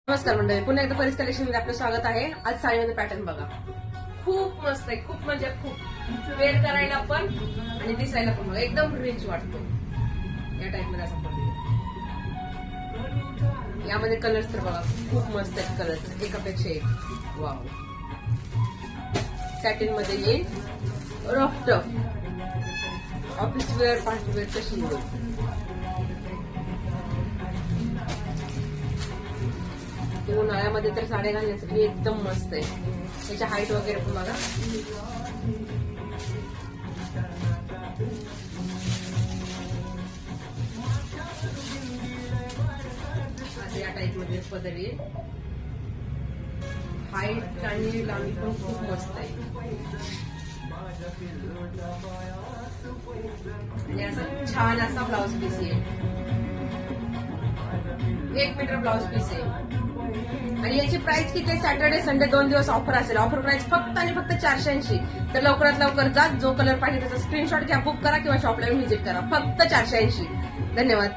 नमस्कार मंडळी, पुन्हा एकदा परीस कलेक्शन मध्ये आपलं स्वागत आहे. आज साडीमध्ये पॅटर्न बघा, खूप मस्त आहे. खूप म्हणजे खूप वेअर करायला पण आणि दिसायला पण बघा एकदम रिच वाटतो. या टाइप मध्ये असं पडलेलं. यामध्ये कलर्स तर बघा खूप मस्त आहेत. कलर्स एकापेक्षा एक. वाव. सॅटिन मध्ये येईल. Rough tough office wear, party wear कशी येईल. उन्हाळ्यामध्ये तर साड्या घालण्यासाठी एकदम मस्त आहे. त्याची हाईट वगैरे पण बघा. असं या टाईप मध्ये पदर येईल. हाईट आणि लांबी पण खूप मस्त आहे. आणि असा छान असा ब्लाउज पीस येईल. 1 मीटर ब्लाउज पीस आहे. आणि याची प्राइस किती आहे? सॅटर्डे संडे 2 दिवस ऑफर असेल. ऑफर प्राइस फक्त आणि फक्त 480. तर लवकरात लवकर जा. जो कलर पाहिजे त्याचा स्क्रीनशॉट घ्या, बुक करा किंवा शॉपला येऊन व्हिजिट करा. फक्त 480. धन्यवाद.